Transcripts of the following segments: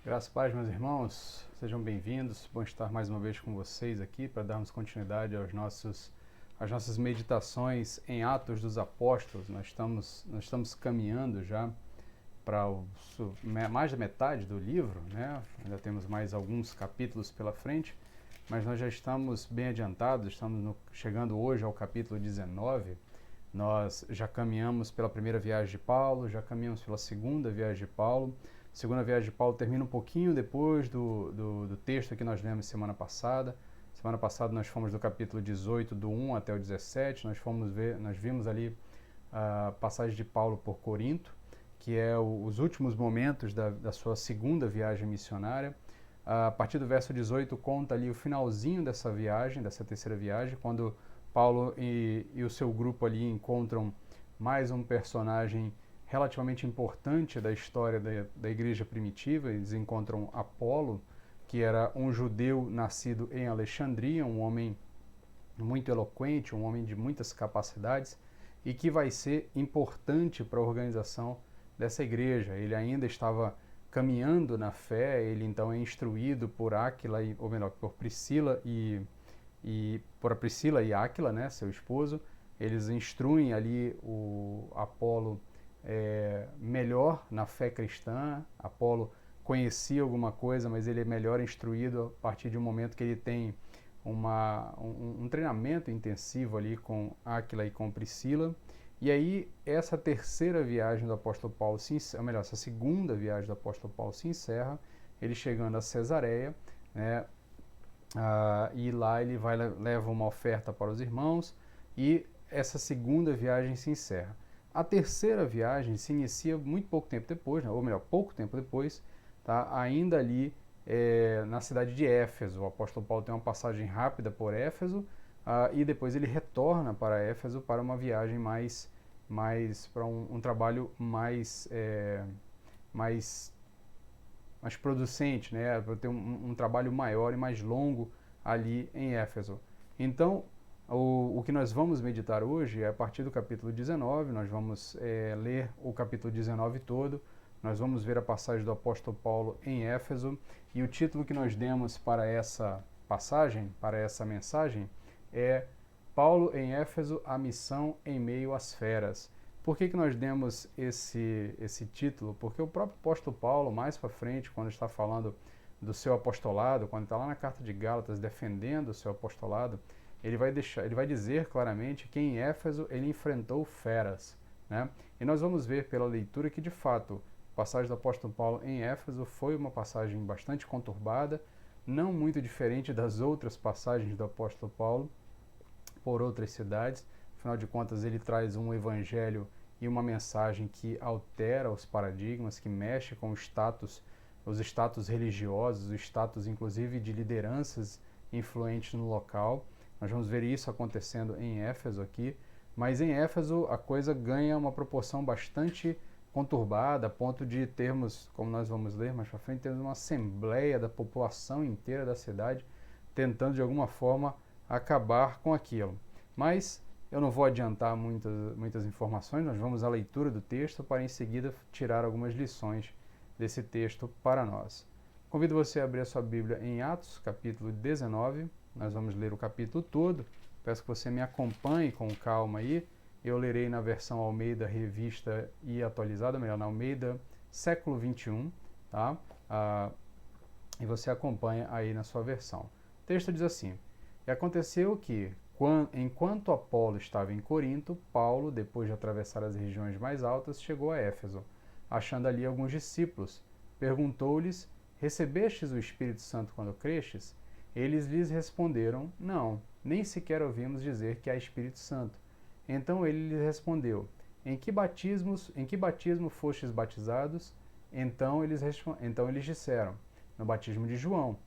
Graças a paz, meus irmãos, sejam bem-vindos. Bom estar mais uma vez com vocês aqui para darmos continuidade às nossas meditações em Atos dos Apóstolos. Nós estamos caminhando já para mais da metade do livro, né? Ainda temos mais alguns capítulos pela frente, mas nós já estamos bem adiantados, chegando hoje ao capítulo 19. Nós já caminhamos pela primeira viagem de Paulo, já caminhamos pela segunda viagem de Paulo. A segunda viagem de Paulo termina um pouquinho depois do texto que nós lemos semana passada. Semana passada nós fomos do capítulo 18, do 1 até o 17. Nós vimos ali a passagem de Paulo por Corinto, que é os últimos momentos da sua segunda viagem missionária. A partir do verso 18 conta ali o finalzinho dessa viagem, dessa terceira viagem, quando Paulo e o seu grupo ali encontram mais um personagem relativamente importante da história da igreja primitiva. Eles encontram Apolo, que era um judeu nascido em Alexandria, um homem muito eloquente, um homem de muitas capacidades e que vai ser importante para a organização dessa igreja. Ele ainda estava caminhando na fé, ele então é instruído por Áquila, ou melhor, por Priscila por Priscila e Áquila, né, seu esposo. Eles instruem ali o Apolo melhor na fé cristã. Apolo conhecia alguma coisa, mas ele é melhor instruído a partir de um momento que ele tem um treinamento intensivo ali com Áquila e com Priscila. E aí, essa terceira viagem do apóstolo Paulo, ou melhor, essa segunda viagem do apóstolo Paulo se encerra, ele chegando a Cesareia, né, e lá ele leva uma oferta para os irmãos, e essa segunda viagem se encerra. A terceira viagem se inicia muito pouco tempo depois, né, ou melhor, pouco tempo depois, tá, ainda ali na cidade de Éfeso. O apóstolo Paulo tem uma passagem rápida por Éfeso, e depois ele retorna para Éfeso para uma viagem para um trabalho mais producente, né, para ter um trabalho maior e mais longo ali em Éfeso. Então, o que nós vamos meditar hoje é a partir do capítulo 19. Nós vamos ler o capítulo 19 todo. Nós vamos ver a passagem do apóstolo Paulo em Éfeso, e o título que nós demos para essa passagem, para essa mensagem, é Paulo em Éfeso, a missão em meio às feras. Por que nós demos esse título? Porque o próprio apóstolo Paulo, mais para frente, quando está falando do seu apostolado, quando está lá na carta de Gálatas defendendo o seu apostolado, ele vai dizer claramente que em Éfeso ele enfrentou feras, né? E nós vamos ver pela leitura que, de fato, a passagem do apóstolo Paulo em Éfeso foi uma passagem bastante conturbada, não muito diferente das outras passagens do apóstolo Paulo por outras cidades. Afinal de contas, ele traz um evangelho e uma mensagem que altera os paradigmas, que mexe com os status religiosos, os status inclusive de lideranças influentes no local. Nós vamos ver isso acontecendo em Éfeso aqui, mas em Éfeso a coisa ganha uma proporção bastante conturbada, a ponto de termos, como nós vamos ler mais para frente, termos uma assembleia da população inteira da cidade tentando de alguma forma acabar com aquilo. Mas eu não vou adiantar muitas informações, nós vamos à leitura do texto para em seguida tirar algumas lições desse texto para nós. Convido você a abrir a sua Bíblia em Atos, capítulo 19. Nós vamos ler o capítulo todo. Peço que você me acompanhe com calma aí. Eu lerei na versão Almeida Revista e Atualizada, melhor, na Almeida Século XXI, tá? E você acompanha aí na sua versão. O texto diz assim: E aconteceu que, enquanto Apolo estava em Corinto, Paulo, depois de atravessar as regiões mais altas, chegou a Éfeso. Achando ali alguns discípulos, perguntou-lhes: Recebestes o Espírito Santo quando crestes? Eles lhes responderam: Não, nem sequer ouvimos dizer que há Espírito Santo. Então ele lhes respondeu: Em que batismo fostes batizados? Então eles disseram: No batismo de João.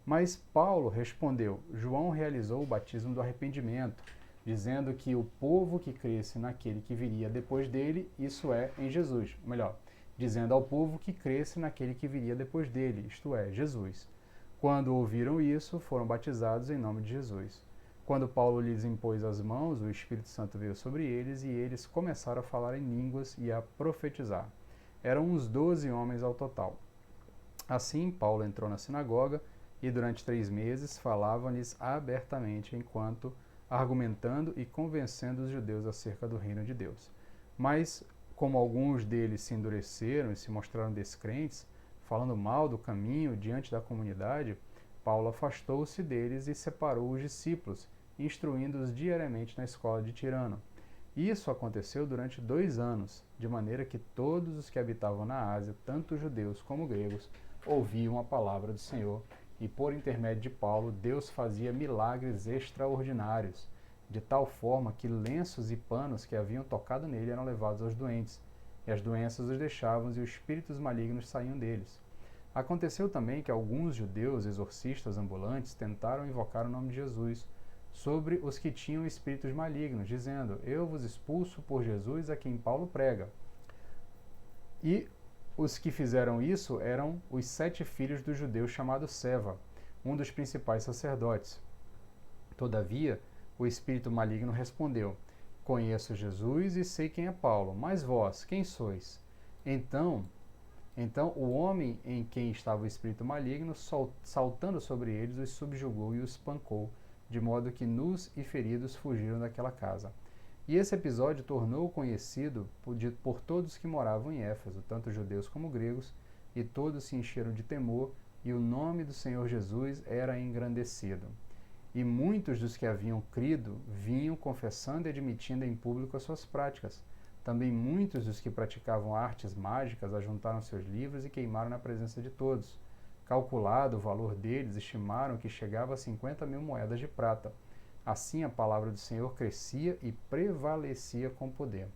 Mas Paulo respondeu: João realizou o batismo do arrependimento, dizendo que o povo que cresce naquele que viria depois dele, isso é, em Jesus. Ou melhor, dizendo ao povo que cresce naquele que viria depois dele, isto é, Jesus. Quando ouviram isso, foram batizados em nome de Jesus. Quando Paulo lhes impôs as mãos, o Espírito Santo veio sobre eles e eles começaram a falar em línguas e a profetizar. Eram uns 12 homens ao total. Assim, Paulo entrou na sinagoga e durante 3 meses falava-lhes abertamente, enquanto argumentando e convencendo os judeus acerca do reino de Deus. Mas, como alguns deles se endureceram e se mostraram descrentes, falando mal do caminho diante da comunidade, Paulo afastou-se deles e separou os discípulos, instruindo-os diariamente na escola de Tirano. Isso aconteceu durante 2 anos, de maneira que todos os que habitavam na Ásia, tanto judeus como gregos, ouviam a palavra do Senhor, e por intermédio de Paulo, Deus fazia milagres extraordinários, de tal forma que lenços e panos que haviam tocado nele eram levados aos doentes, e as doenças os deixavam e os espíritos malignos saíam deles. Aconteceu também que alguns judeus exorcistas ambulantes tentaram invocar o nome de Jesus sobre os que tinham espíritos malignos, dizendo: Eu vos expulso por Jesus a quem Paulo prega. E os que fizeram isso eram os 7 filhos do judeu chamado Seva, um dos principais sacerdotes. Todavia, o espírito maligno respondeu: Conheço Jesus e sei quem é Paulo, mas vós, quem sois? Então o homem em quem estava o espírito maligno, saltando sobre eles, os subjugou e os espancou, de modo que nus e feridos fugiram daquela casa. E esse episódio tornou conhecido por todos que moravam em Éfeso, tanto judeus como gregos, e todos se encheram de temor, e o nome do Senhor Jesus era engrandecido. E muitos dos que haviam crido vinham confessando e admitindo em público as suas práticas. Também muitos dos que praticavam artes mágicas ajuntaram seus livros e queimaram na presença de todos. Calculado o valor deles, estimaram que chegava a 50.000 moedas de prata. Assim a palavra do Senhor crescia e prevalecia com poder.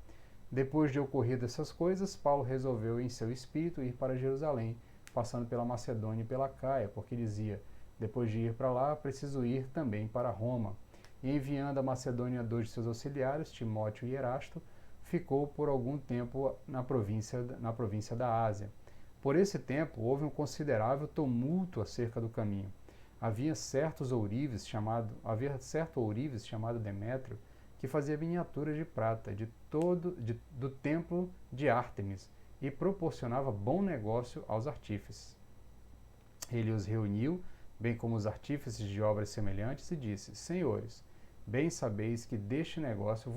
Depois de ocorridas essas coisas, Paulo resolveu em seu espírito ir para Jerusalém, passando pela Macedônia e pela Caia, porque dizia: depois de ir para lá, preciso ir também para Roma. E enviando a Macedônia 2 de seus auxiliares, Timóteo e Erasto, ficou por algum tempo na província da Ásia. Por esse tempo, houve um considerável tumulto acerca do caminho. Havia certo ourives chamado Demétrio, que fazia miniaturas de prata do templo de Ártemis e proporcionava bom negócio aos artífices. Ele os reuniu, bem como os artífices de obras semelhantes, e disse: Senhores, bem sabeis que deste negócio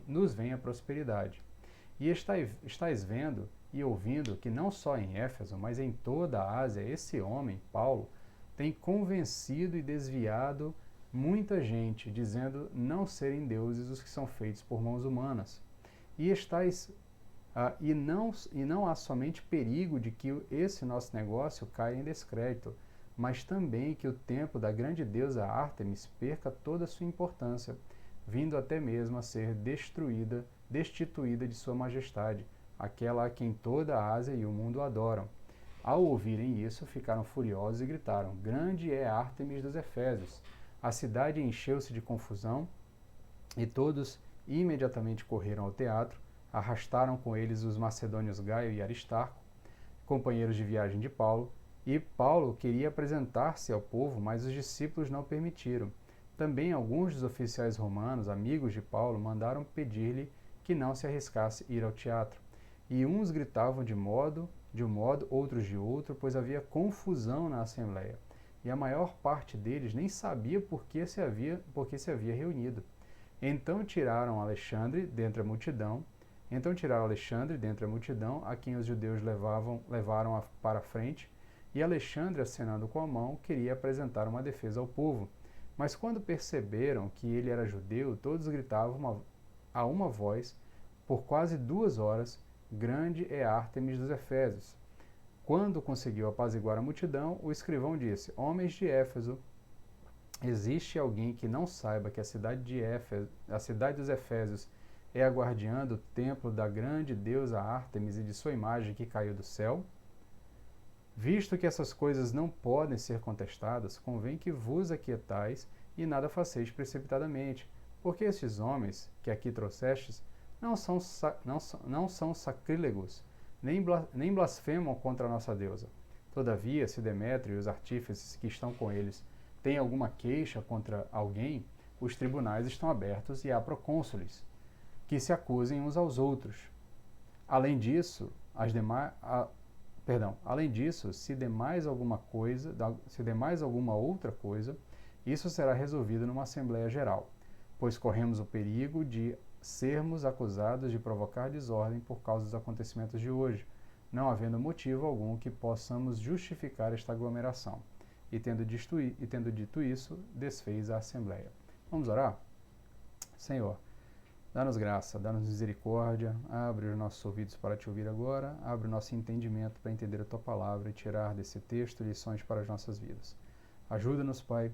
nos vem a prosperidade. E estáis vendo e ouvindo que não só em Éfeso, mas em toda a Ásia, esse homem, Paulo, tem convencido e desviado muita gente, dizendo não serem deuses os que são feitos por mãos humanas. E não há somente perigo de que esse nosso negócio caia em descrédito, mas também que o templo da grande deusa Ártemis perca toda a sua importância, vindo até mesmo a ser destituída de sua majestade, aquela a quem toda a Ásia e o mundo adoram. Ao ouvirem isso, ficaram furiosos e gritaram: Grande é Ártemis dos Efésios! A cidade encheu-se de confusão e todos imediatamente correram ao teatro, arrastaram com eles os macedônios Gaio e Aristarco, companheiros de viagem de Paulo, e Paulo queria apresentar-se ao povo, mas os discípulos não permitiram. Também alguns dos oficiais romanos, amigos de Paulo, mandaram pedir-lhe que não se arriscasse ir ao teatro. E uns gritavam de um modo, outros de outro, pois havia confusão na assembleia. E a maior parte deles nem sabia por que se havia reunido. Então tiraram Alexandre dentre a multidão, a quem os judeus levaram para a frente, e Alexandre, acenando com a mão, queria apresentar uma defesa ao povo. Mas quando perceberam que ele era judeu, todos gritavam a uma voz, por quase 2 horas: Grande é Ártemis dos Efésios. Quando conseguiu apaziguar a multidão, o escrivão disse: Homens de Éfeso, existe alguém que não saiba que a cidade dos Efésios é a guardiã do templo da grande deusa Ártemis e de sua imagem que caiu do céu? Visto que essas coisas não podem ser contestadas, convém que vos aquietais e nada faceis precipitadamente, porque estes homens que aqui trouxestes não são sacrílegos, nem blasfemam contra a nossa deusa. Todavia, se Demétrio e os artífices que estão com eles têm alguma queixa contra alguém, os tribunais estão abertos e há procônsules, que se acusem uns aos outros. Além disso, Perdão, além disso, se demais alguma outra coisa, isso será resolvido numa Assembleia Geral, pois corremos o perigo de sermos acusados de provocar desordem por causa dos acontecimentos de hoje, não havendo motivo algum que possamos justificar esta aglomeração. E tendo dito isso, desfez a Assembleia. Vamos orar? Senhor, dá-nos graça, dá-nos misericórdia, abre os nossos ouvidos para te ouvir agora, abre o nosso entendimento para entender a tua palavra e tirar desse texto lições para as nossas vidas. Ajuda-nos, Pai,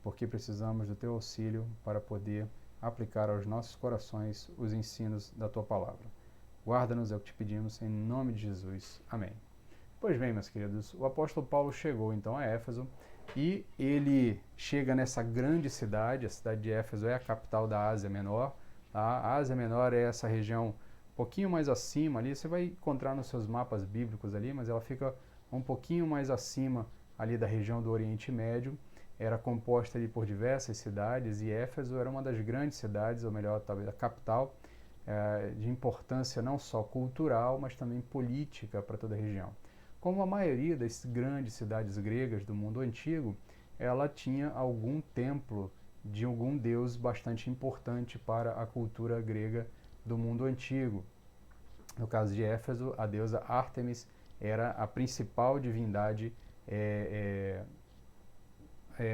porque precisamos do teu auxílio para poder aplicar aos nossos corações os ensinos da tua palavra. Guarda-nos, é o que te pedimos, em nome de Jesus. Amém. Pois bem, meus queridos, o apóstolo Paulo chegou então a Éfeso e ele chega nessa grande cidade. A cidade de Éfeso é a capital da Ásia Menor. A Ásia Menor é essa região um pouquinho mais acima ali, você vai encontrar nos seus mapas bíblicos ali, mas ela fica um pouquinho mais acima ali da região do Oriente Médio. Era composta ali por diversas cidades e Éfeso era uma das grandes cidades, ou melhor, talvez a capital, de importância não só cultural, mas também política para toda a região. Como a maioria das grandes cidades gregas do mundo antigo, ela tinha algum templo de algum deus bastante importante para a cultura grega do mundo antigo. No caso de Éfeso, a deusa Ártemis era a principal divindade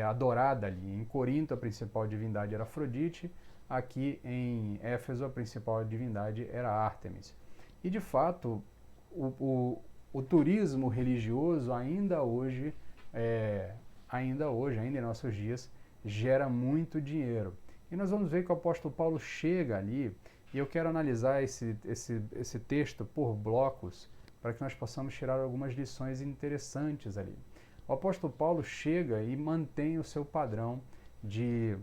adorada ali. Em Corinto, a principal divindade era Afrodite. Aqui em Éfeso, a principal divindade era Ártemis. E, de fato, o turismo religioso ainda hoje, ainda em nossos dias, gera muito dinheiro. E nós vamos ver que o apóstolo Paulo chega ali, e eu quero analisar esse texto por blocos, para que nós possamos tirar algumas lições interessantes ali. O apóstolo Paulo chega e mantém o seu padrão de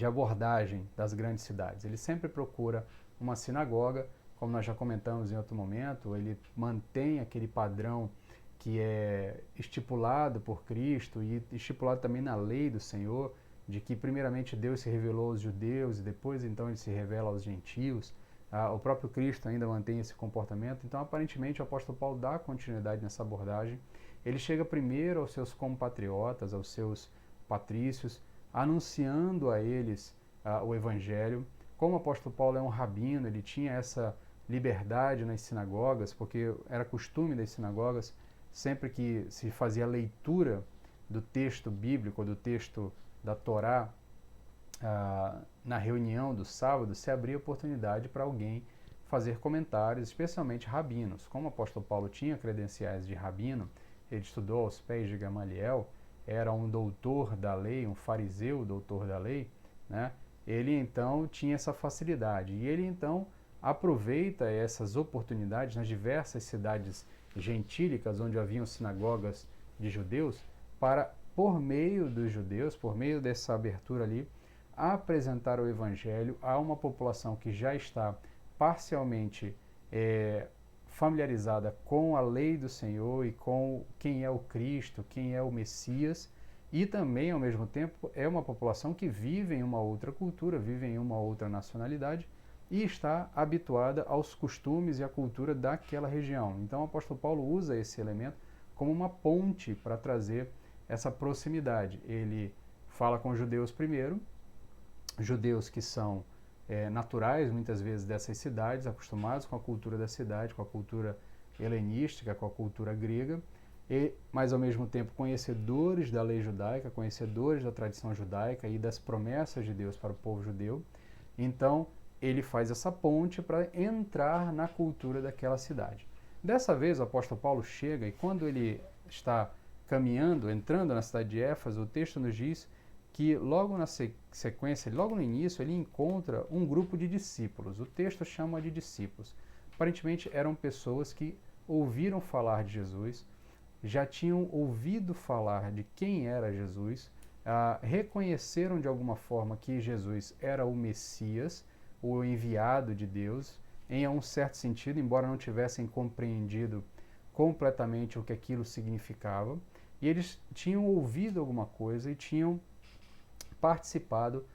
abordagem das grandes cidades. Ele sempre procura uma sinagoga, como nós já comentamos em outro momento, ele mantém aquele padrão que é estipulado por Cristo e estipulado também na lei do Senhor, de que primeiramente Deus se revelou aos judeus e depois então ele se revela aos gentios. O próprio Cristo ainda mantém esse comportamento, então aparentemente o apóstolo Paulo dá continuidade nessa abordagem. Ele chega primeiro aos seus compatriotas, aos seus patrícios, anunciando a eles o Evangelho. Como o apóstolo Paulo é um rabino, ele tinha essa liberdade nas sinagogas, porque era costume das sinagogas, sempre que se fazia a leitura do texto bíblico, do texto da Torá, na reunião do sábado, se abria oportunidade para alguém fazer comentários, especialmente rabinos. Como o apóstolo Paulo tinha credenciais de rabino, ele estudou aos pés de Gamaliel, era um doutor da lei, um fariseu doutor da lei, né? Ele então tinha essa facilidade e ele então aproveita essas oportunidades nas diversas cidades gentílicas onde haviam sinagogas de judeus para, por meio dos judeus, por meio dessa abertura ali, apresentar o Evangelho a uma população que já está parcialmente familiarizada com a lei do Senhor e com quem é o Cristo, quem é o Messias, e também, ao mesmo tempo, é uma população que vive em uma outra cultura, vive em uma outra nacionalidade e está habituada aos costumes e à cultura daquela região. Então, o apóstolo Paulo usa esse elemento como uma ponte para trazer essa proximidade. Ele fala com os judeus primeiro, judeus que são naturais, muitas vezes, dessas cidades, acostumados com a cultura da cidade, com a cultura helenística, com a cultura grega, mas ao mesmo tempo conhecedores da lei judaica, conhecedores da tradição judaica e das promessas de Deus para o povo judeu. Então, ele faz essa ponte para entrar na cultura daquela cidade. Dessa vez, o apóstolo Paulo chega e quando ele está caminhando, entrando na cidade de Éfeso, o texto nos diz que logo na sequência, logo no início, ele encontra um grupo de discípulos. O texto chama de discípulos. Aparentemente eram pessoas que ouviram falar de Jesus, já tinham ouvido falar de quem era Jesus, reconheceram de alguma forma que Jesus era o Messias, o enviado de Deus, em um certo sentido, embora não tivessem compreendido completamente o que aquilo significava, e eles tinham ouvido alguma coisa e tinham participado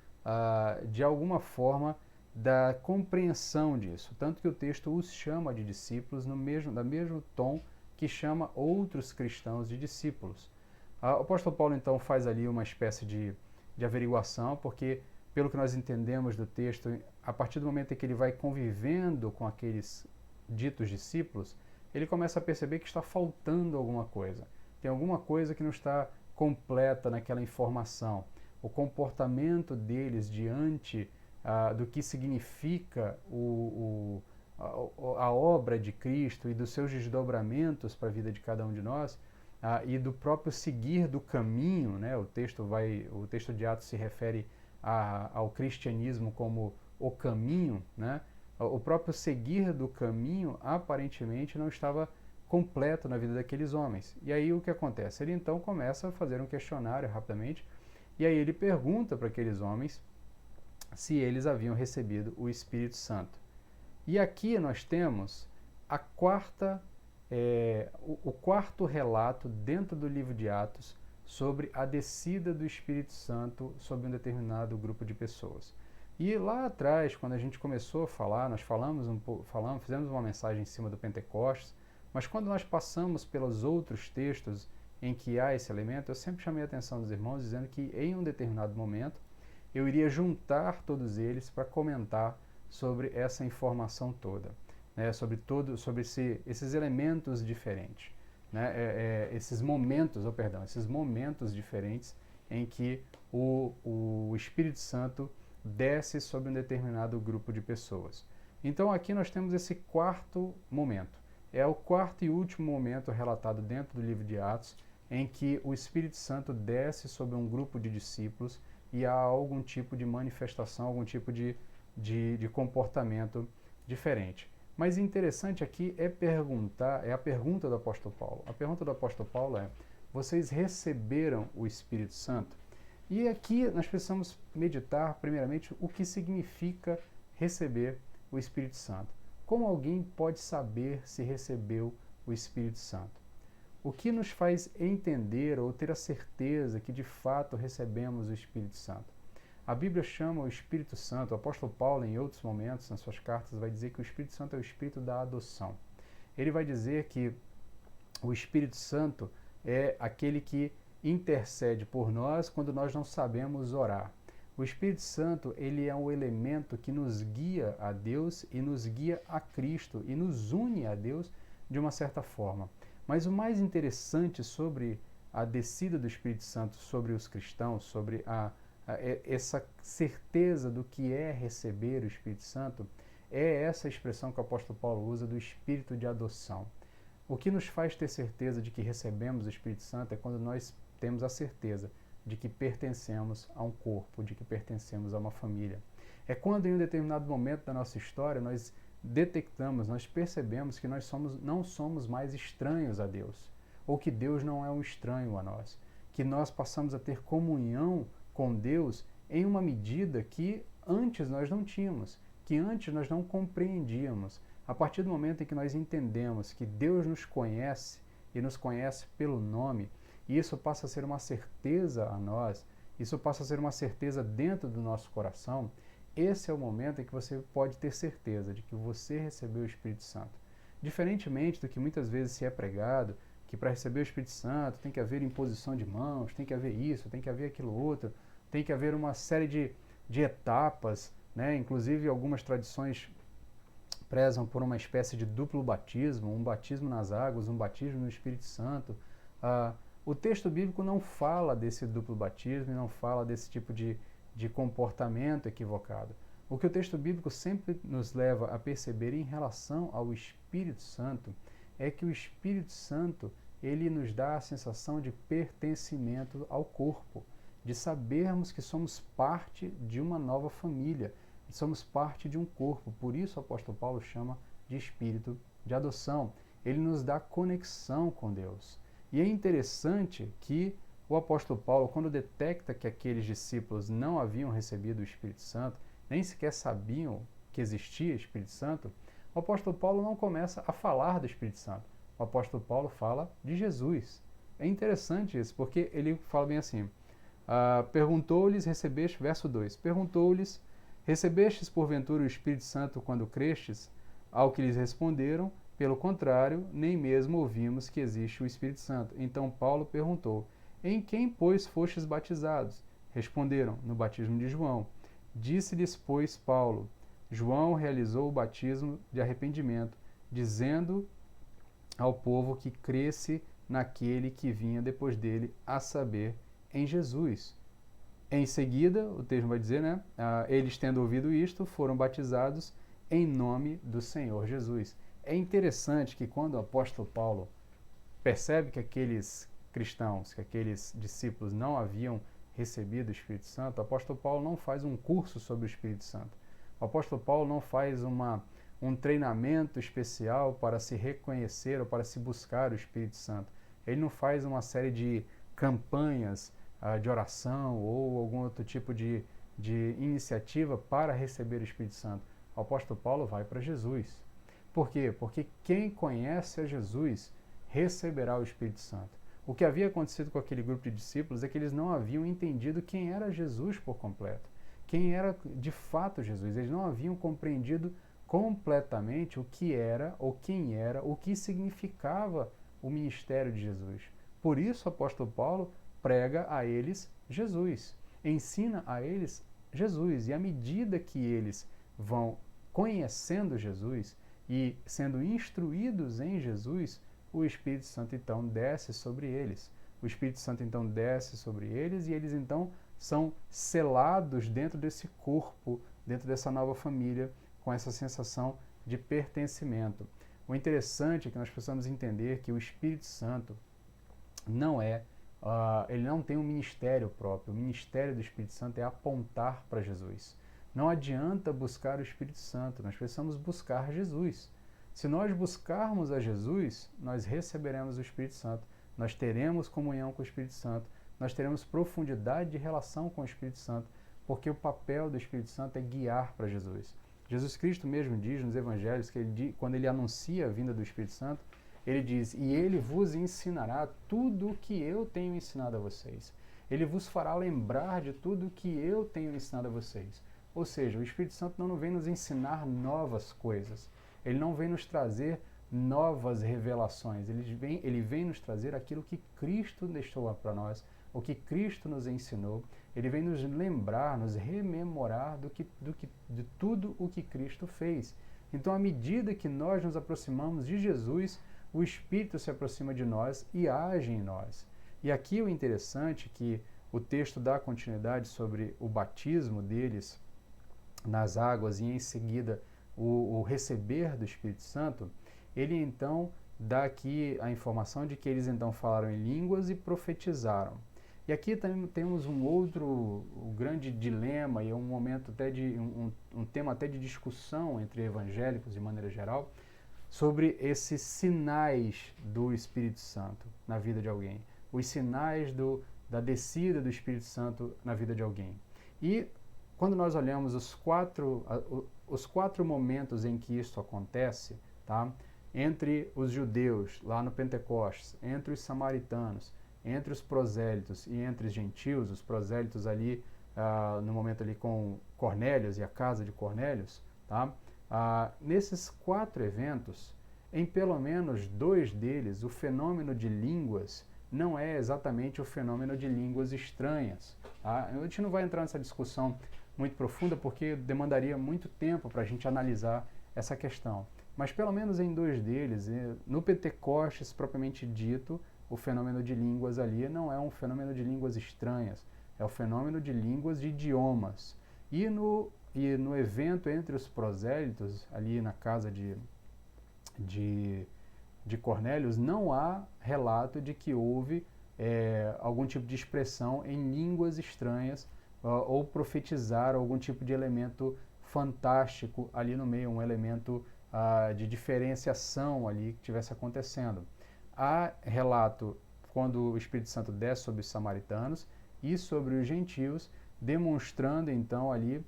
de alguma forma da compreensão disso, tanto que o texto os chama de discípulos no mesmo tom que chama outros cristãos de discípulos. O apóstolo Paulo, então, faz ali uma espécie de averiguação, porque, pelo que nós entendemos do texto, a partir do momento em que ele vai convivendo com aqueles ditos discípulos, ele começa a perceber que está faltando alguma coisa. Tem alguma coisa que não está completa naquela informação. O comportamento deles diante do que significa a obra de Cristo e dos seus desdobramentos para a vida de cada um de nós, e do próprio seguir do caminho, né? O texto de Atos se refere ao cristianismo como o caminho, né? O próprio seguir do caminho aparentemente não estava completo na vida daqueles homens. E aí o que acontece? Ele então começa a fazer um questionário rapidamente, e aí ele pergunta para aqueles homens se eles haviam recebido o Espírito Santo. E aqui nós temos o quarto relato dentro do livro de Atos sobre a descida do Espírito Santo sobre um determinado grupo de pessoas. E lá atrás, quando a gente começou a falar, nós fizemos uma mensagem em cima do Pentecostes, mas quando nós passamos pelos outros textos em que há esse elemento, eu sempre chamei a atenção dos irmãos dizendo que em um determinado momento eu iria juntar todos eles para comentar sobre essa informação toda, né, sobre esses elementos diferentes, né, esses momentos diferentes em que o Espírito Santo desce sobre um determinado grupo de pessoas. Então aqui nós temos esse quarto momento. É o quarto e último momento relatado dentro do livro de Atos, em que o Espírito Santo desce sobre um grupo de discípulos e há algum tipo de manifestação, algum tipo de comportamento diferente. Mas interessante aqui é a pergunta do apóstolo Paulo. A pergunta do apóstolo Paulo é: vocês receberam o Espírito Santo? E aqui nós precisamos meditar, primeiramente, o que significa receber o Espírito Santo. Como alguém pode saber se recebeu o Espírito Santo? O que nos faz entender ou ter a certeza que de fato recebemos o Espírito Santo? A Bíblia chama o Espírito Santo, o apóstolo Paulo, em outros momentos, nas suas cartas, vai dizer que o Espírito Santo é o Espírito da adoção. Ele vai dizer que o Espírito Santo é aquele que intercede por nós quando nós não sabemos orar. O Espírito Santo, ele é um elemento que nos guia a Deus e nos guia a Cristo e nos une a Deus de uma certa forma. Mas o mais interessante sobre a descida do Espírito Santo sobre os cristãos, sobre essa certeza do que é receber o Espírito Santo, é essa expressão que o apóstolo Paulo usa do Espírito de adoção. O que nos faz ter certeza de que recebemos o Espírito Santo é quando nós temos a certeza de que pertencemos a um corpo, de que pertencemos a uma família. É quando em um determinado momento da nossa história nós detectamos, nós percebemos que nós não somos mais estranhos a Deus, ou que Deus não é um estranho a nós, que nós passamos a ter comunhão com Deus em uma medida que antes nós não tínhamos, que antes nós não compreendíamos. A partir do momento em que nós entendemos que Deus nos conhece e nos conhece pelo nome, e isso passa a ser uma certeza a nós, isso passa a ser uma certeza dentro do nosso coração, esse é o momento em que você pode ter certeza de que você recebeu o Espírito Santo. Diferentemente do que muitas vezes se é pregado, que para receber o Espírito Santo tem que haver imposição de mãos, tem que haver isso, tem que haver aquilo outro, tem que haver uma série de etapas, né? Inclusive algumas tradições prezam por uma espécie de duplo batismo, um batismo nas águas, um batismo no Espírito Santo. O texto bíblico não fala desse duplo batismo e não fala desse tipo de comportamento equivocado. O que o texto bíblico sempre nos leva a perceber em relação ao Espírito Santo é que o Espírito Santo, ele nos dá a sensação de pertencimento ao corpo, de sabermos que somos parte de uma nova família, somos parte de um corpo. Por isso o apóstolo Paulo chama de espírito de adoção. Ele nos dá conexão com Deus. E é interessante que o apóstolo Paulo, quando detecta que aqueles discípulos não haviam recebido o Espírito Santo, nem sequer sabiam que existia Espírito Santo, o apóstolo Paulo não começa a falar do Espírito Santo. O apóstolo Paulo fala de Jesus. É interessante isso, porque ele fala bem assim, perguntou-lhes, recebeste, verso 2, perguntou-lhes, recebestes porventura o Espírito Santo quando crestes? Ao que lhes responderam, Pelo contrário, nem mesmo ouvimos que existe o Espírito Santo. Então Paulo perguntou: em quem, pois, fostes batizados? Responderam: no batismo de João. Disse-lhes, pois, Paulo: João realizou o batismo de arrependimento, dizendo ao povo que cresce naquele que vinha depois dele, a saber, em Jesus. Em seguida, o texto vai dizer, né? Eles, tendo ouvido isto, foram batizados em nome do Senhor Jesus. É interessante que quando o apóstolo Paulo percebe que aqueles cristãos, que aqueles discípulos não haviam recebido o Espírito Santo, o apóstolo Paulo não faz um curso sobre o Espírito Santo. O apóstolo Paulo não faz um treinamento especial para se reconhecer ou para se buscar o Espírito Santo. Ele não faz uma série de campanhas de oração ou algum outro tipo de iniciativa para receber o Espírito Santo. O apóstolo Paulo vai para Jesus. Por quê? Porque quem conhece a Jesus receberá o Espírito Santo. O que havia acontecido com aquele grupo de discípulos é que eles não haviam entendido quem era Jesus por completo. Quem era de fato Jesus. Eles não haviam compreendido completamente o que era, ou quem era, o que significava o ministério de Jesus. Por isso o apóstolo Paulo prega a eles Jesus, ensina a eles Jesus. E à medida que eles vão conhecendo Jesus e sendo instruídos em Jesus, o Espírito Santo então desce sobre eles. O Espírito Santo então desce sobre eles e eles então são selados dentro desse corpo, dentro dessa nova família, com essa sensação de pertencimento. O interessante é que nós precisamos entender que o Espírito Santo ele não tem um ministério próprio. O ministério do Espírito Santo é apontar para Jesus. Não adianta buscar o Espírito Santo, nós precisamos buscar Jesus. Se nós buscarmos a Jesus, nós receberemos o Espírito Santo, nós teremos comunhão com o Espírito Santo, nós teremos profundidade de relação com o Espírito Santo, porque o papel do Espírito Santo é guiar para Jesus. Jesus Cristo mesmo diz nos Evangelhos que quando ele anuncia a vinda do Espírito Santo, ele diz: e ele vos ensinará tudo o que eu tenho ensinado a vocês. Ele vos fará lembrar de tudo o que eu tenho ensinado a vocês. Ou seja, o Espírito Santo não vem nos ensinar novas coisas. Ele não vem nos trazer novas revelações. Ele vem nos trazer aquilo que Cristo deixou para nós, o que Cristo nos ensinou. Ele vem nos lembrar, nos rememorar de tudo o que Cristo fez. Então, à medida que nós nos aproximamos de Jesus, o Espírito se aproxima de nós e age em nós. E aqui o interessante é que o texto dá continuidade sobre o batismo deles nas águas e em seguida o receber do Espírito Santo. Ele então dá aqui a informação de que eles então falaram em línguas e profetizaram. E aqui também temos um outro grande dilema e um momento até de um tema até de discussão entre evangélicos de maneira geral sobre esses sinais do Espírito Santo na vida de alguém, os sinais da descida do Espírito Santo na vida de alguém. E quando nós olhamos os quatro momentos em que isso acontece, tá? Entre os judeus, lá no Pentecostes, entre os samaritanos, entre os prosélitos e entre os gentios, os prosélitos ali, no momento ali com Cornélios e a casa de Cornélios, tá? Nesses quatro eventos, em pelo menos dois deles, o fenômeno de línguas não é exatamente o fenômeno de línguas estranhas. Tá? A gente não vai entrar nessa discussão muito profunda porque demandaria muito tempo para a gente analisar essa questão. Mas pelo menos em dois deles, no Pentecostes propriamente dito, o fenômeno de línguas ali não é um fenômeno de línguas estranhas, é o fenômeno de línguas de idiomas. E no evento entre os prosélitos, ali na casa de Cornélios, não há relato de que houve algum tipo de expressão em línguas estranhas ou profetizar algum tipo de elemento fantástico ali no meio, um elemento de diferenciação ali que estivesse acontecendo. Há relato quando o Espírito Santo desce sobre os samaritanos e sobre os gentios, demonstrando então ali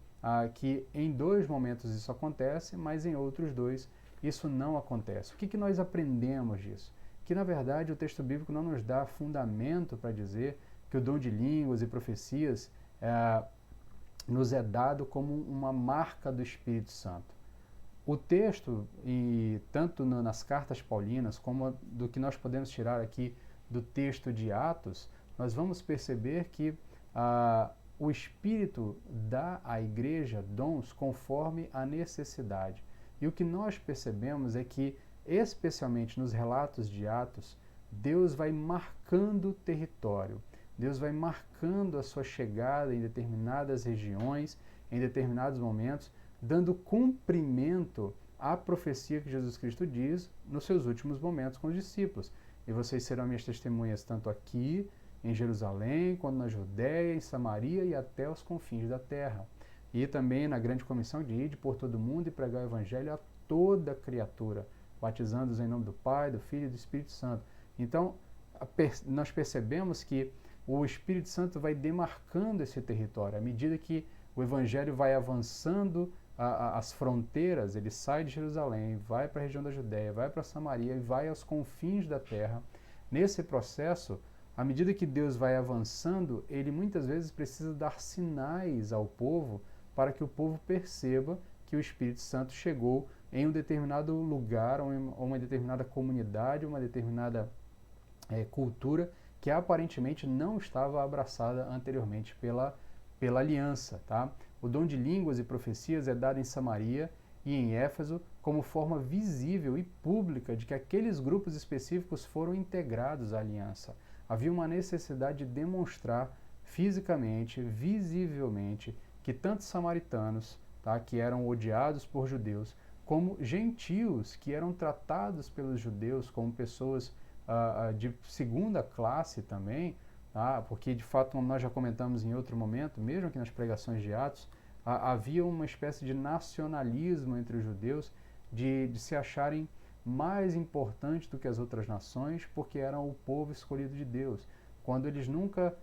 que em dois momentos isso acontece, mas em outros dois isso não acontece. O que nós aprendemos disso? Que na verdade o texto bíblico não nos dá fundamento para dizer que o dom de línguas e profecias nos é dado como uma marca do Espírito Santo. O texto, e tanto nas cartas paulinas, como do que nós podemos tirar aqui do texto de Atos, nós vamos perceber que o Espírito dá à igreja dons conforme a necessidade. E o que nós percebemos é que, especialmente nos relatos de Atos, Deus vai marcando território, Deus vai marcando a sua chegada em determinadas regiões, em determinados momentos, dando cumprimento à profecia que Jesus Cristo diz nos seus últimos momentos com os discípulos. E vocês serão minhas testemunhas tanto aqui, em Jerusalém, quanto na Judéia, em Samaria e até os confins da terra. E também na grande comissão de ir por todo mundo e pregar o evangelho a toda criatura, batizando-os em nome do Pai, do Filho e do Espírito Santo. Então, nós percebemos que o Espírito Santo vai demarcando esse território. À medida que o evangelho vai avançando as fronteiras, ele sai de Jerusalém, vai para a região da Judéia, vai para Samaria e vai aos confins da terra. Nesse processo, à medida que Deus vai avançando, ele muitas vezes precisa dar sinais ao povo para que o povo perceba que o Espírito Santo chegou em um determinado lugar, ou em uma determinada comunidade, uma determinada cultura que aparentemente não estava abraçada anteriormente pela aliança. Tá? O dom de línguas e profecias é dado em Samaria e em Éfeso como forma visível e pública de que aqueles grupos específicos foram integrados à aliança. Havia uma necessidade de demonstrar fisicamente, visivelmente, que tanto samaritanos, tá, que eram odiados por judeus, como gentios, que eram tratados pelos judeus como pessoas de segunda classe também, tá, porque de fato, como nós já comentamos em outro momento, mesmo aqui nas pregações de Atos, havia uma espécie de nacionalismo entre os judeus, de se acharem mais importantes do que as outras nações, porque eram o povo escolhido de Deus, quando eles nunca,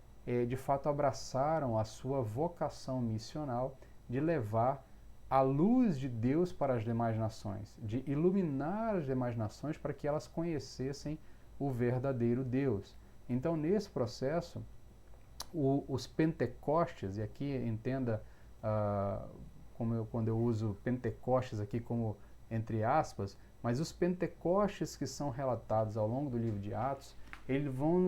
de fato, abraçaram a sua vocação missional de levar a luz de Deus para as demais nações, de iluminar as demais nações para que elas conhecessem o verdadeiro Deus. Então, nesse processo, os Pentecostes, e aqui entenda quando eu uso Pentecostes aqui como entre aspas, mas os Pentecostes que são relatados ao longo do livro de Atos, eles vão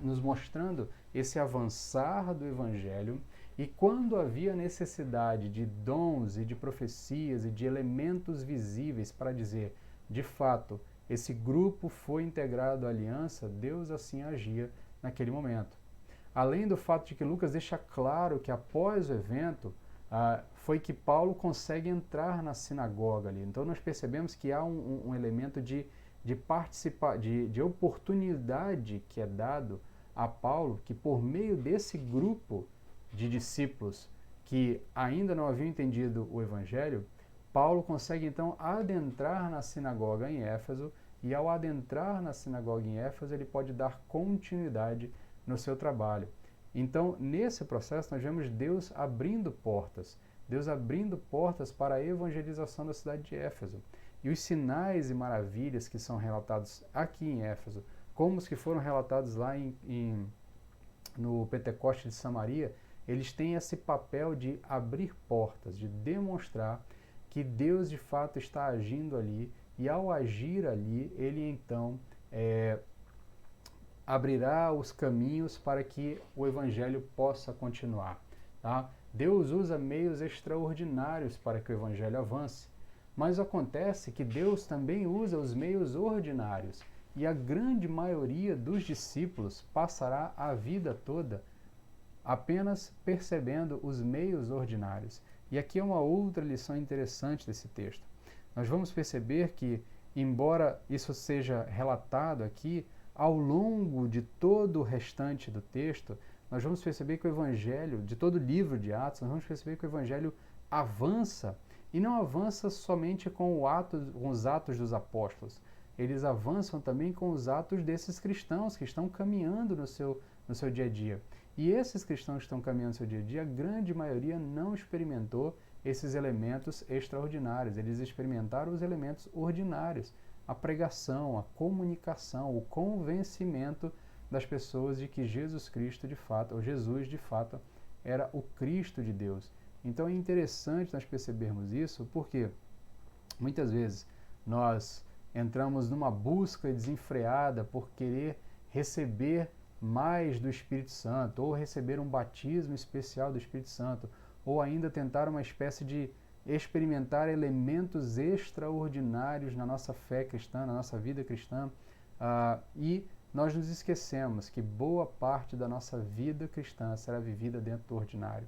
nos mostrando esse avançar do Evangelho, e quando havia necessidade de dons e de profecias e de elementos visíveis para dizer, de fato, esse grupo foi integrado à aliança, Deus assim agia naquele momento. Além do fato de que Lucas deixa claro que após o evento, foi que Paulo consegue entrar na sinagoga ali. Então nós percebemos que há um elemento de oportunidade que é dado a Paulo, que por meio desse grupo de discípulos que ainda não haviam entendido o Evangelho, Paulo consegue então adentrar na sinagoga em Éfeso, e ao adentrar na sinagoga em Éfeso, ele pode dar continuidade no seu trabalho. Então, nesse processo, nós vemos Deus abrindo portas para a evangelização da cidade de Éfeso. E os sinais e maravilhas que são relatados aqui em Éfeso, como os que foram relatados lá no Pentecoste de Samaria, eles têm esse papel de abrir portas, de demonstrar que Deus de fato está agindo ali, e ao agir ali, ele então abrirá os caminhos para que o Evangelho possa continuar. Tá? Deus usa meios extraordinários para que o Evangelho avance, mas acontece que Deus também usa os meios ordinários, e a grande maioria dos discípulos passará a vida toda apenas percebendo os meios ordinários. E aqui é uma outra lição interessante desse texto. Nós vamos perceber que, embora isso seja relatado aqui, ao longo de todo o restante do texto, nós vamos perceber que o Evangelho, de todo o livro de Atos, nós vamos perceber que o Evangelho avança, e não avança somente com os atos dos apóstolos. Eles avançam também com os atos desses cristãos que estão caminhando no seu dia a dia. E esses cristãos que estão caminhando no seu dia a dia, a grande maioria não experimentou esses elementos extraordinários. Eles experimentaram os elementos ordinários, a pregação, a comunicação, o convencimento das pessoas de que Jesus Cristo de fato, ou Jesus de fato, era o Cristo de Deus. Então é interessante nós percebermos isso, porque Muitas vezes nós entramos numa busca desenfreada por querer receber mais do Espírito Santo, ou receber um batismo especial do Espírito Santo, ou ainda tentar uma espécie de experimentar elementos extraordinários na nossa fé cristã, na nossa vida cristã, e nós nos esquecemos que boa parte da nossa vida cristã será vivida dentro do ordinário.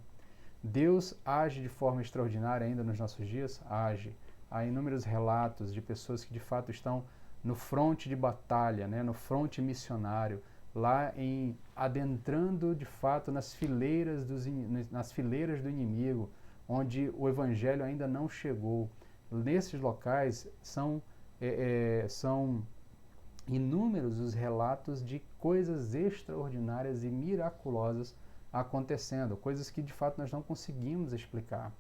Deus age de forma extraordinária ainda nos nossos dias? Age. Há inúmeros relatos de pessoas que de fato estão no fronte de batalha, né, no fronte missionário, lá adentrando de fato nas fileiras do inimigo, onde o evangelho ainda não chegou. Nesses locais são inúmeros os relatos de coisas extraordinárias e miraculosas acontecendo, coisas que de fato nós não conseguimos explicar.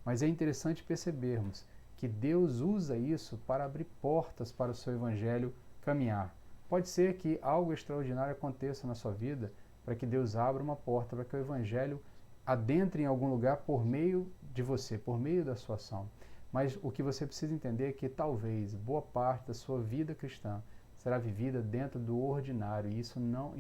Mas é interessante percebermos que Deus usa isso para abrir portas para o seu evangelho caminhar. Pode ser que algo extraordinário aconteça na sua vida para que Deus abra uma porta para que o evangelho adentre em algum lugar por meio de você, por meio da sua ação. Mas o que você precisa entender é que talvez boa parte da sua vida cristã será vivida dentro do ordinário, e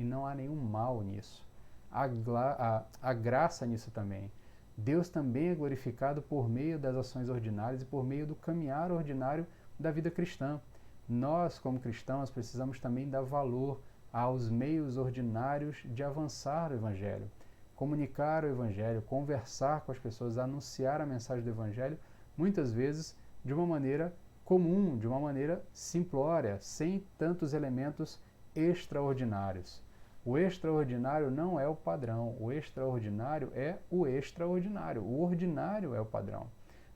não há nenhum mal nisso. Há graça nisso também. Deus também é glorificado por meio das ações ordinárias e por meio do caminhar ordinário da vida cristã. Nós, como cristãos, precisamos também dar valor aos meios ordinários de avançar o Evangelho. Comunicar o Evangelho, conversar com as pessoas, anunciar a mensagem do Evangelho, muitas vezes de uma maneira comum, de uma maneira simplória, sem tantos elementos extraordinários. O extraordinário não é o padrão, o extraordinário é o extraordinário, o ordinário é o padrão.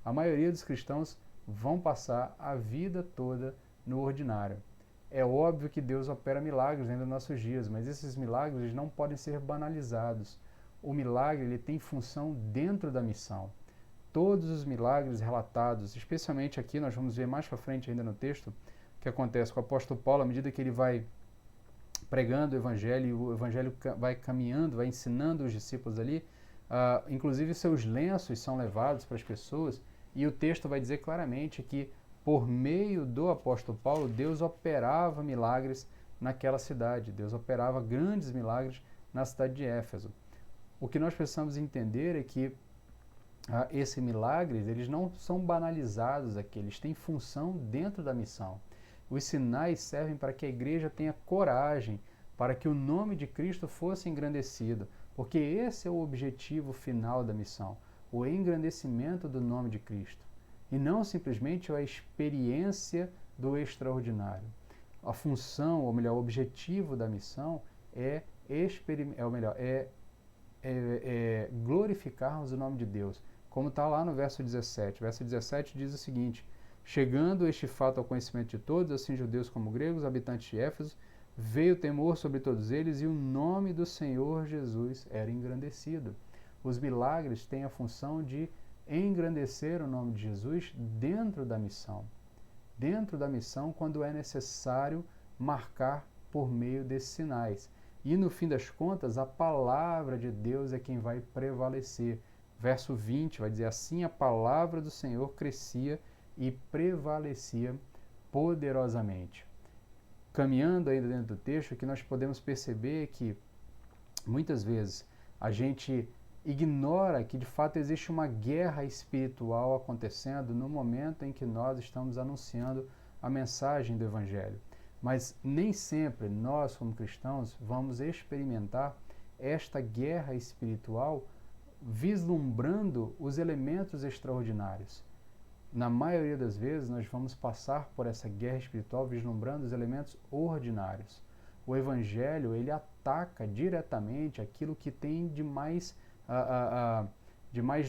A maioria dos cristãos vão passar a vida toda no ordinário. É óbvio que Deus opera milagres dentro dos nossos dias, mas esses milagres não podem ser banalizados. O milagre ele tem função dentro da missão. Todos os milagres relatados, especialmente aqui, nós vamos ver mais para frente ainda no texto, o que acontece com o apóstolo Paulo, à medida que ele vai pregando o evangelho, e o evangelho vai caminhando, vai ensinando os discípulos ali, inclusive seus lenços são levados para as pessoas, e o texto vai dizer claramente que por meio do apóstolo Paulo, Deus operava milagres naquela cidade, Deus operava grandes milagres na cidade de Éfeso. O que nós precisamos entender é que esses milagres, eles não são banalizados aqui, eles têm função dentro da missão. Os sinais servem para que a igreja tenha coragem, para que o nome de Cristo fosse engrandecido, porque esse é o objetivo final da missão, o engrandecimento do nome de Cristo, e não simplesmente a experiência do extraordinário. A função, ou melhor, o objetivo da missão é glorificarmos o nome de Deus, como está lá no verso 17. O verso 17 diz o seguinte: chegando este fato ao conhecimento de todos, assim judeus como gregos, habitantes de Éfeso, veio temor sobre todos eles e o nome do Senhor Jesus era engrandecido. Os milagres têm a função de engrandecer o nome de Jesus dentro da missão. Dentro da missão, quando é necessário marcar por meio desses sinais. E no fim das contas, a palavra de Deus é quem vai prevalecer. Verso 20 vai dizer assim: a palavra do Senhor crescia e prevalecia poderosamente. Caminhando ainda dentro do texto, que nós podemos perceber que muitas vezes a gente ignora que de fato existe uma guerra espiritual acontecendo no momento em que nós estamos anunciando a mensagem do Evangelho. Mas nem sempre nós, como cristãos, vamos experimentar esta guerra espiritual vislumbrando os elementos extraordinários. Na maioria das vezes, nós vamos passar por essa guerra espiritual vislumbrando os elementos ordinários. O Evangelho, ele ataca diretamente aquilo que tem de mais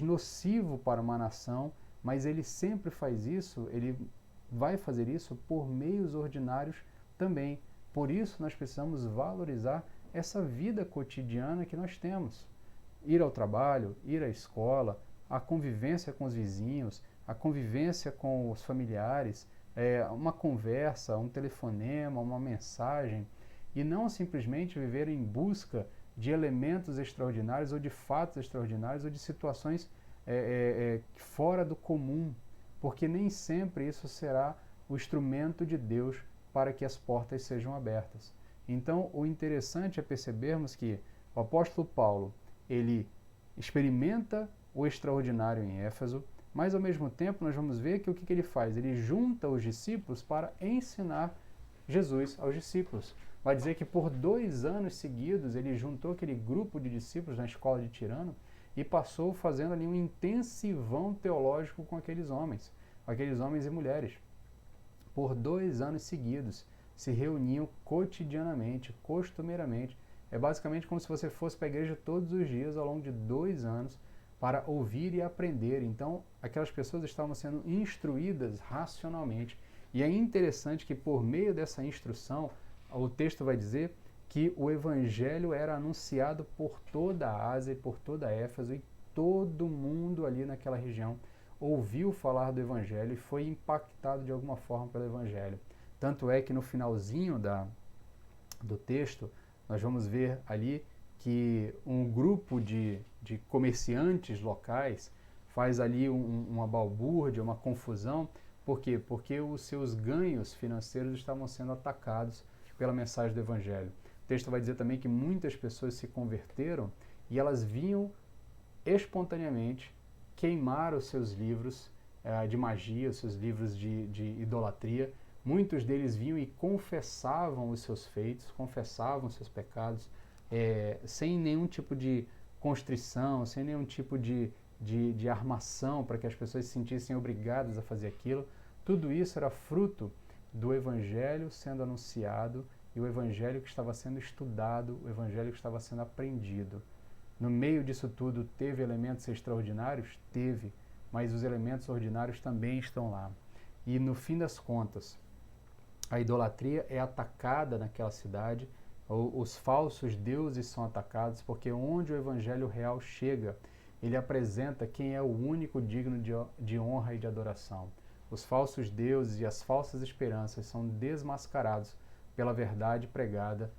nocivo para uma nação, mas ele sempre faz isso, ele vai fazer isso por meios ordinários também. Por isso, nós precisamos valorizar essa vida cotidiana que nós temos. Ir ao trabalho, ir à escola, a convivência com os vizinhos, a convivência com os familiares, uma conversa, um telefonema, uma mensagem, e não simplesmente viver em busca de elementos extraordinários ou de fatos extraordinários ou de situações fora do comum. porque nem sempre isso será o instrumento de Deus para que as portas sejam abertas. Então, o interessante é percebermos que o apóstolo Paulo, ele experimenta o extraordinário em Éfeso, mas ao mesmo tempo nós vamos ver que o que ele faz? Ele junta os discípulos para ensinar Jesus aos discípulos. Vai dizer que por 2 anos seguidos ele juntou aquele grupo de discípulos na escola de Tirano e passou fazendo ali um intensivão teológico com aqueles homens e mulheres. Por 2 anos seguidos, se reuniam cotidianamente, costumeiramente. É basicamente como se você fosse para a igreja todos os dias ao longo de 2 anos para ouvir e aprender. Então, aquelas pessoas estavam sendo instruídas racionalmente. E é interessante que por meio dessa instrução, o texto vai dizer que o evangelho era anunciado por toda a Ásia e por toda a Éfeso, e todo mundo ali naquela região ouviu falar do evangelho e foi impactado de alguma forma pelo evangelho. Tanto é que no finalzinho do texto, nós vamos ver ali que um grupo de comerciantes locais faz ali uma balbúrdia, uma confusão. Por quê? Porque os seus ganhos financeiros estavam sendo atacados pela mensagem do Evangelho. O texto vai dizer também que muitas pessoas se converteram e elas vinham espontaneamente queimar os seus livros de magia, os seus livros de idolatria. Muitos deles vinham e confessavam os seus feitos, confessavam os seus pecados, sem nenhum tipo de constrição, sem nenhum tipo de armação para que as pessoas se sentissem obrigadas a fazer aquilo. Tudo isso era fruto do Evangelho sendo anunciado e o Evangelho que estava sendo estudado, o Evangelho que estava sendo aprendido. No meio disso tudo, teve elementos extraordinários? Teve, mas os elementos ordinários também estão lá. E no fim das contas, a idolatria é atacada naquela cidade, os falsos deuses são atacados, porque onde o Evangelho real chega, ele apresenta quem é o único digno de honra e de adoração. Os falsos deuses e as falsas esperanças são desmascarados pela verdade pregada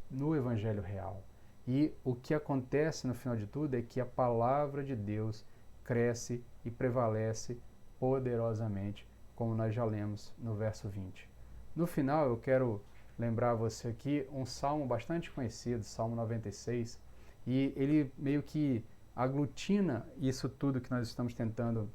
no Evangelho real. E o que acontece no final de tudo é que a palavra de Deus cresce e prevalece poderosamente, como nós já lemos no verso 20. No final, eu quero lembrar você aqui um salmo bastante conhecido, Salmo 96, e ele meio que aglutina isso tudo que nós estamos tentando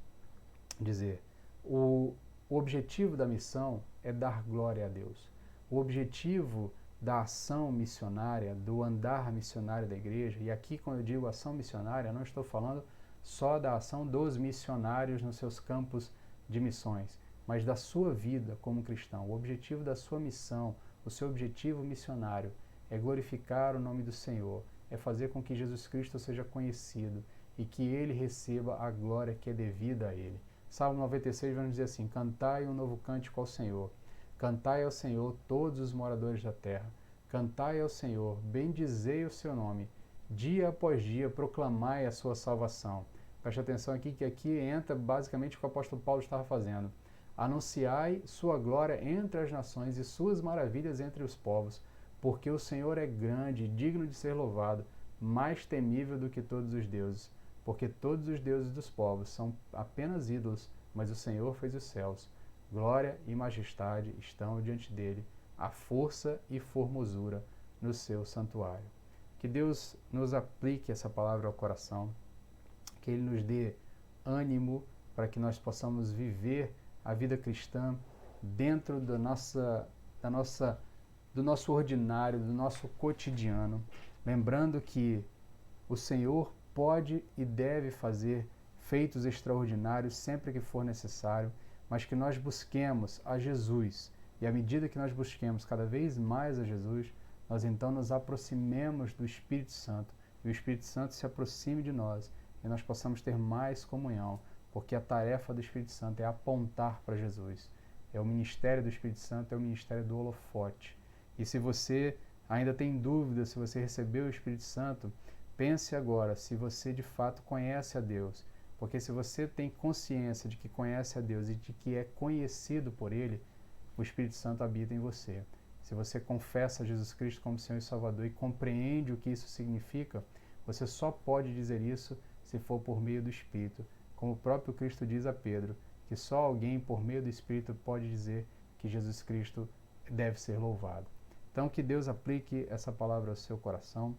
dizer. O objetivo da missão é dar glória a Deus. O objetivo da ação missionária, do andar missionário da igreja, e aqui quando eu digo ação missionária, não estou falando só da ação dos missionários nos seus campos de missões, mas da sua vida como cristão. O objetivo da sua missão, o seu objetivo missionário é glorificar o nome do Senhor, é fazer com que Jesus Cristo seja conhecido e que Ele receba a glória que é devida a Ele. Salmo 96 vai nos dizer assim: cantai um novo cântico ao Senhor. Cantai ao Senhor todos os moradores da terra. Cantai ao Senhor, bendizei o seu nome. Dia após dia proclamai a sua salvação. Preste atenção aqui que aqui entra basicamente o que o apóstolo Paulo estava fazendo. Anunciai sua glória entre as nações e suas maravilhas entre os povos, porque o Senhor é grande e digno de ser louvado, mais temível do que todos os deuses. Porque todos os deuses dos povos são apenas ídolos, mas o Senhor fez os céus. Glória e majestade estão diante dele, a força e formosura no seu santuário. Que Deus nos aplique essa palavra ao coração, que Ele nos dê ânimo para que nós possamos viver a vida cristã dentro do nosso ordinário, do nosso cotidiano, lembrando que o Senhor pode e deve fazer feitos extraordinários sempre que for necessário, mas que nós busquemos a Jesus. E à medida que nós busquemos cada vez mais a Jesus, nós então nos aproximemos do Espírito Santo, e o Espírito Santo se aproxime de nós, e nós possamos ter mais comunhão, porque a tarefa do Espírito Santo é apontar para Jesus. É o ministério do Espírito Santo, é o ministério do holofote. E se você ainda tem dúvida se você recebeu o Espírito Santo, pense agora se você de fato conhece a Deus. Porque se você tem consciência de que conhece a Deus e de que é conhecido por Ele, o Espírito Santo habita em você. Se você confessa Jesus Cristo como Senhor e Salvador e compreende o que isso significa, você só pode dizer isso se for por meio do Espírito. Como o próprio Cristo diz a Pedro, que só alguém, por meio do Espírito, pode dizer que Jesus Cristo deve ser louvado. Então, que Deus aplique essa palavra ao seu coração,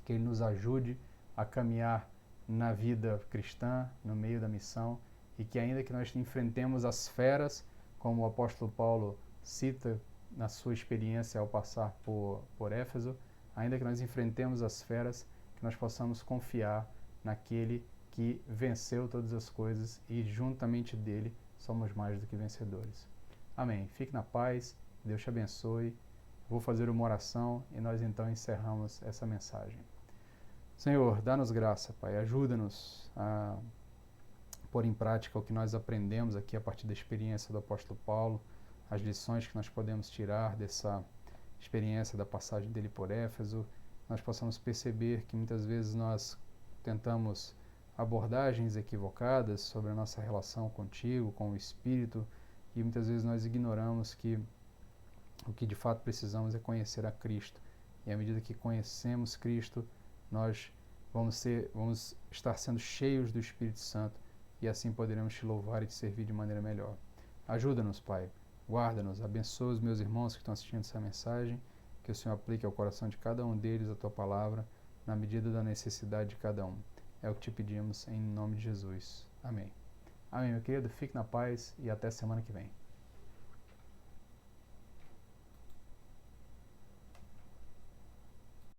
que Ele nos ajude a caminhar na vida cristã, no meio da missão, e que ainda que nós enfrentemos as feras, como o apóstolo Paulo cita na sua experiência ao passar por Éfeso, ainda que nós enfrentemos as feras, que nós possamos confiar naquele que venceu todas as coisas e juntamente dele somos mais do que vencedores. Amém. Fique na paz, Deus te abençoe. Vou fazer uma oração e nós então encerramos essa mensagem. Senhor, dá-nos graça, Pai, ajuda-nos a pôr em prática o que nós aprendemos aqui a partir da experiência do apóstolo Paulo, as lições que nós podemos tirar dessa experiência da passagem dele por Éfeso, nós possamos perceber que muitas vezes nós tentamos abordagens equivocadas sobre a nossa relação contigo, com o Espírito, e muitas vezes nós ignoramos que o que de fato precisamos é conhecer a Cristo. E à medida que conhecemos Cristo, nós vamos estar sendo cheios do Espírito Santo e assim poderemos te louvar e te servir de maneira melhor. Ajuda-nos, Pai. Guarda-nos, abençoa os meus irmãos que estão assistindo essa mensagem, que o Senhor aplique ao coração de cada um deles a Tua palavra, na medida da necessidade de cada um. É o que te pedimos em nome de Jesus. Amém. Amém, meu querido. Fique na paz e até semana que vem.